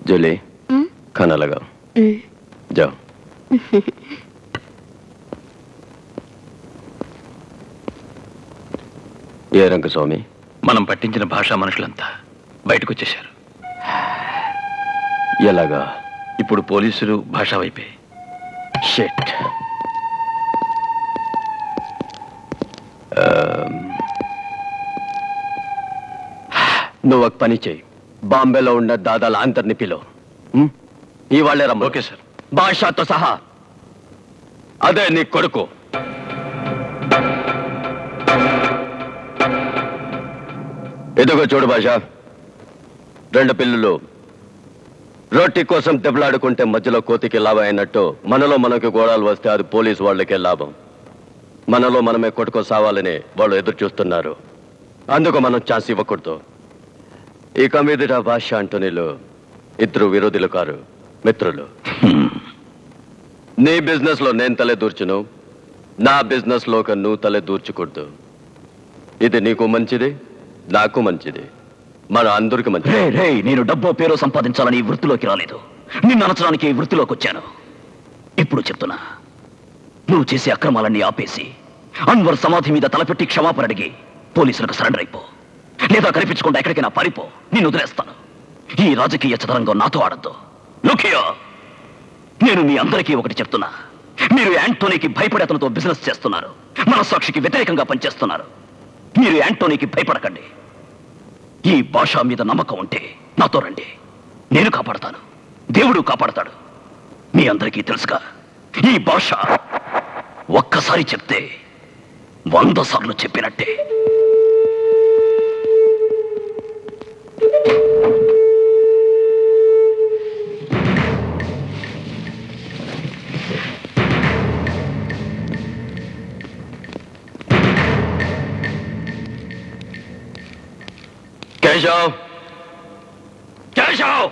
जूली खाना लगाओ जाओ ఏ రంగస్వామి మనం పట్టించిన భాషా మనుషులంతా బయటకు వచ్చేశారు. ఎలాగా? ఇప్పుడు పోలీసులు భాషా వైపే. షిట్. నువ్వు ఒక పని చేయి, బాంబేలో ఉన్న దాదాల అందరిని పిలో. ఇవాళే రమ్మ. Okay sir. భాషతో సహా. అదే నీ కొడుకు. ఇదిగో చూడు భాష, 2 పిల్లలు రొట్టి కోసం దెబ్బలాడుకుంటే మధ్యలో కోతికి లాభం అయినట్టు మనలో మనకి గోడాలు వస్తే అది పోలీసు వాళ్ళకే లాభం. మనలో మనమే కొట్టుకో సావాలని వాళ్ళు ఎదురు చూస్తున్నారు. అందుకు మనం ఛాన్స్ ఇవ్వకూడదు. ఇక మీదట భాష అంటోనీలు ఇద్దరు విరోధులు కారు, మిత్రులు. నీ బిజినెస్ లో నేను తలే దూర్చును, నా బిజినెస్ లో నువ్వు తలే దూర్చకూడదు. ఇది నీకు మంచిది, నాకు మంచిది, మన అందరికి మంచిది. నేను డబ్బో పేరు సంపాదించాలని ఈ వృత్తిలోకి రాలేదు, నిన్ను అనచడానికి ఈ వృత్తిలోకి వచ్చాను. ఇప్పుడు చెప్తున్నా, నువ్వు చేసే అక్రమాలన్నీ ఆపేసి అన్వర్ సమాధి మీద తలపెట్టి క్షమాపణ అడిగి పోలీసులకు సరెండర్ అయిపో, లేదా కనిపించకుండా ఎక్కడికైనా పారిపో. నిన్ను వదిలేస్తాను. ఈ రాజకీయ చదరంగం నాతో ఆడద్దు. లుకియో, నేను మీ అందరికీ ఒకటి చెప్తున్నా, మీరు యాంటోనీకి భయపడి అతనితో బిజినెస్ చేస్తున్నారు, మనస్సాక్షికి వ్యతిరేకంగా పనిచేస్తున్నారు. మీరు యాంటోనీకి భయపడకండి. ఈ భాష మీద నమ్మకం ఉంటే నాతో రండి, నేను కాపాడతాను, దేవుడు కాపాడతాడు. మీ అందరికీ తెలుసుగా, ఈ భాష ఒక్కసారి చెప్తే 100 సార్లు చెప్పినట్టే. కేశవ్, కేశవ్!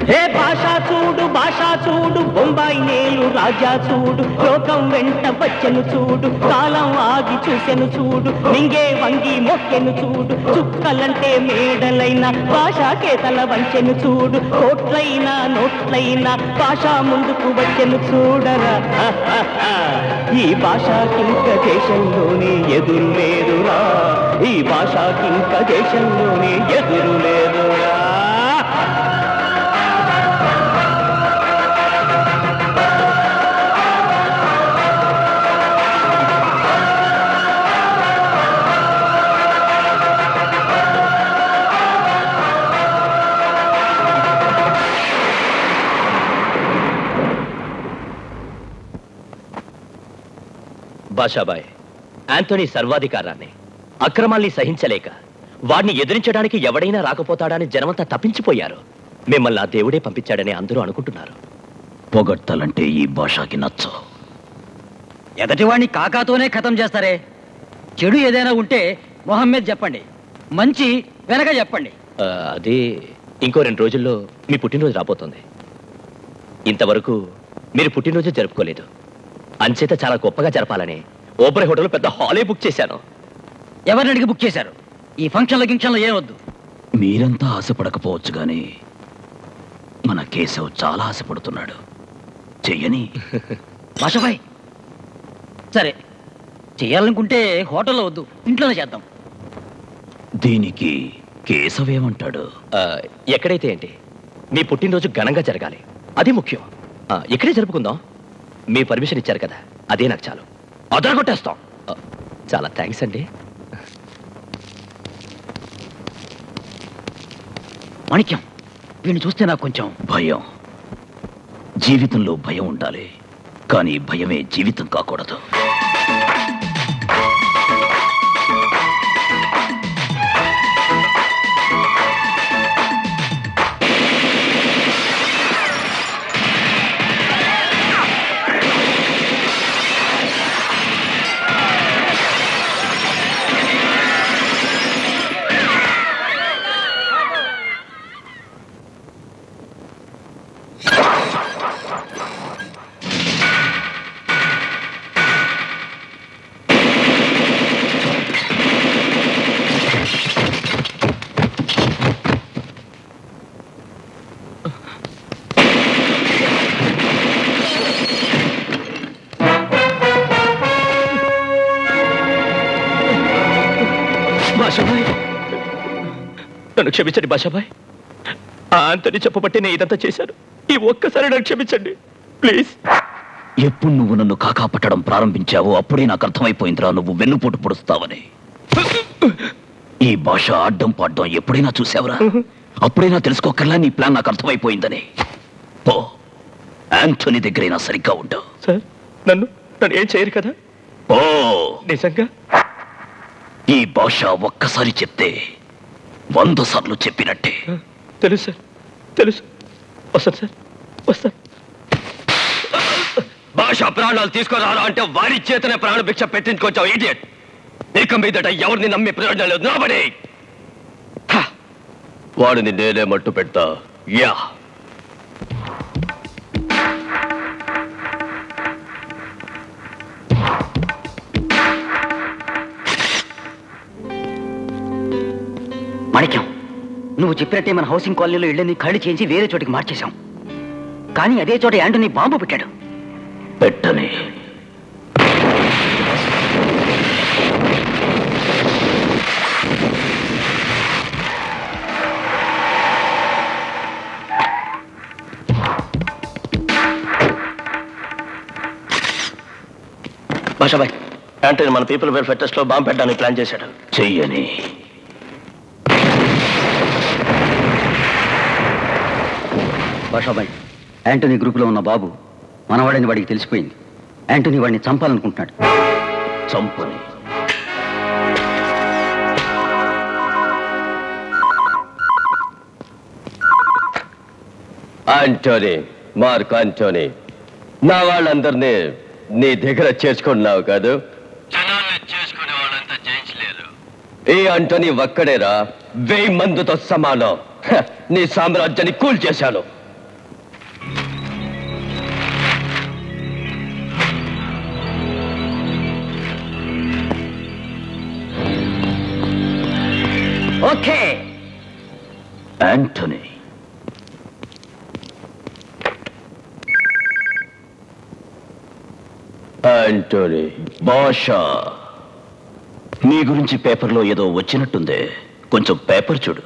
హే భాషా చూడు, భాషా చూడు, బొంబాయి నేలు రాజా చూడు, లోకం వెంట వచ్చెను చూడు, కాలం ఆగి చూసెను చూడు, నింగే వంగి మొక్కెను చూడు, చుక్కలంటే మేడలైన భాషా కేతల వంచెను చూడు, కోట్లైనా నోట్లైనా భాషా ముందుకు వచ్చెను చూడరా. ఈ భాషకింక దేశంలోనే ఎదురు లేదురా, ఈ భాషకింక దేశంలోనే ఎదురు లేదురా. భాషాబాయ్, యాంటోనీ సర్వాధికారాన్ని, అక్రమాల్ని సహించలేక వాడిని ఎదిరించడానికి ఎవడైనా రాకపోతాడని జనమంతా తప్పించిపోయారు. మిమ్మల్ని ఆ దేవుడే పంపించాడని అందరూ అనుకుంటున్నారు. పొగడ్తలంటే ఈ భాషకి నచ్చో. ఎదటివాడిని కాకాతోనే ఖతం చేస్తారే. చెడు ఏదైనా ఉంటే మొహమ్మద్ చెప్పండి, మంచి వెనక చెప్పండి. అది ఇంకో 2 రోజుల్లో మీ పుట్టినరోజు రాబోతుంది. ఇంతవరకు మీరు పుట్టినరోజు జరుపుకోలేదు, అంచేత చాలా గొప్పగా జరపాలని ఓపెరా హోటల్ పెద్ద హాలే బుక్ చేశాను. ఎవరిని అడిగి బుక్ చేశారు? ఈ ఫంక్షన్లో ఏం వద్దు. మీరంతా ఆశపడకపోవచ్చు కానీ మన కేశవ్ చాలా ఆశపడుతున్నాడు. చెయ్యని. భాషాబాయ్, సరే చెయ్యాలనుకుంటే హోటల్లో వద్దు, ఇంట్లోనే చేద్దాం. దీనికి కేశవ్ ఏమంటాడు? ఎక్కడైతే ఏంటి, మీ పుట్టినరోజు ఘనంగా జరగాలి, అది ముఖ్యం. ఇక్కడే జరుపుకుందాం. మీ పర్మిషన్ ఇచ్చారు కదా, అదే నాకు చాలు. అదరగొట్టేస్తాం. చాలా థ్యాంక్స్ అండి. మాణిక్యం, వీడిని చూస్తే నాకు కొంచెం భయం. జీవితంలో భయం ఉండాలి, కానీ భయమే జీవితం కాకూడదు. భాషాబాయ్, నన్ను క్షమించండి భాషాబాయ్. ఆ ఆంటోనీ చెప్పబట్టి నేను ఇదంతా చేశాను. ఈ ఒక్కసారి నన్ను క్షమించండి ప్లీజ్. ఎప్పుడు నువ్వు నన్ను కాకా పట్టడం ప్రారంభించావో అప్పుడే నాకు అర్థమైపోయిందిరా నువ్వు వెన్నుపోటు పొడుస్తావని. ఈ భాష అడ్డం పాడ్డం ఎప్పుడైనా చూసావురా? అప్పుడైనా తెలుసుకోకర్లా నీ ప్లాన్ నాకు అర్థమైపోయిందని. ఓ యాంటోనీ దగ్గరైనా సరిగ్గా ఉంటావు సార్. నన్ను ఏం చేయరు కదా? ఓ నిజంగా ఈ భాష ఒక్కసారి చెప్తే 100 సార్లు చెప్పినట్టే. తెలుసు సార్, తెలుసు. వస్తాను సార్, వస్తాను. భాష ప్రాణాలు తీసుకురారా అంటే వారి చేతనే ప్రాణభిక్ష పెట్టించుకొచ్చావు ఇడియట్. ఇక మీదట ఎవరిని నమ్మి ప్రయోజనం లేదు. నాబడి వాడిని నేనే మట్టు పెడతా. యా మాణిక్యం, నువ్వు చెప్పినట్టే మన హౌసింగ్ కాలనీలో ఇళ్ళని ఖాళీ చేయించి వేరే చోటికి మార్చేశాం. కానీ అదే చోట యాంటోనీ బాంబు పెట్టాడు. పెట్టని భాషాబాయ్, యాంటోనీ మన పీపుల్ వెల్ఫేర్ ట్రస్ట్ లో బాంబు పెట్టడానికి ప్లాన్ చేశాడు. చెయ్యని భాషాబాయ్, యాంటోనీ గ్రూపులో ఉన్న బాబు మనవాడని వాడికి తెలిసిపోయింది. యాంటోనీ వాడిని చంపాలనుకుంటున్నాడు. చంపని ఆంటోనీ, మార్క్ ఆంటోనీ, నా వాళ్ళందరినీ నీ దగ్గర చేర్చుకున్నావు కాదు? జనాన్ని చేసుకునే వాళ్ళంతా జయించలేరు. ఈ ఆంటోనీ ఒక్కడేరా 1000 మందితో సమానం. నీ సామ్రాజ్యాన్ని కూల్చేశాను. ఓకే యాంటోనీ, ఆంటోనీ, భాష నీ గురించి పేపర్లో ఏదో వచ్చినట్టుందే. కొంచెం పేపర్ చూడు.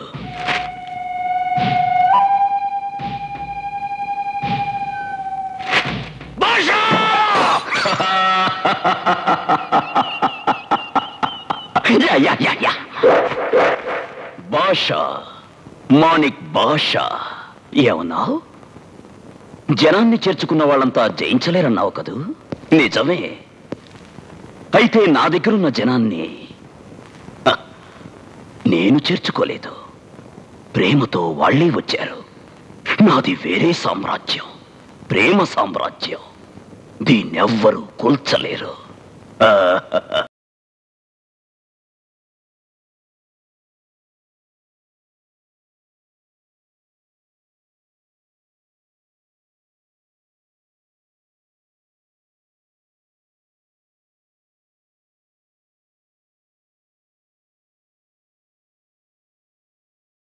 యా యా యా యా భాష, మాణిక్ భాష. ఏమన్నావు? జనాన్ని చేర్చుకున్న వాళ్ళంతా జయించలేరన్నావు కదూ? నిజమే. అయితే నా దగ్గరున్న జనాన్ని నేను చేర్చుకోలేదు. ప్రేమతో వాళ్ళే వచ్చారు. నాది వేరే సామ్రాజ్యం, ప్రేమ సామ్రాజ్యం. దీన్నెవ్వరూ కూల్చలేరు.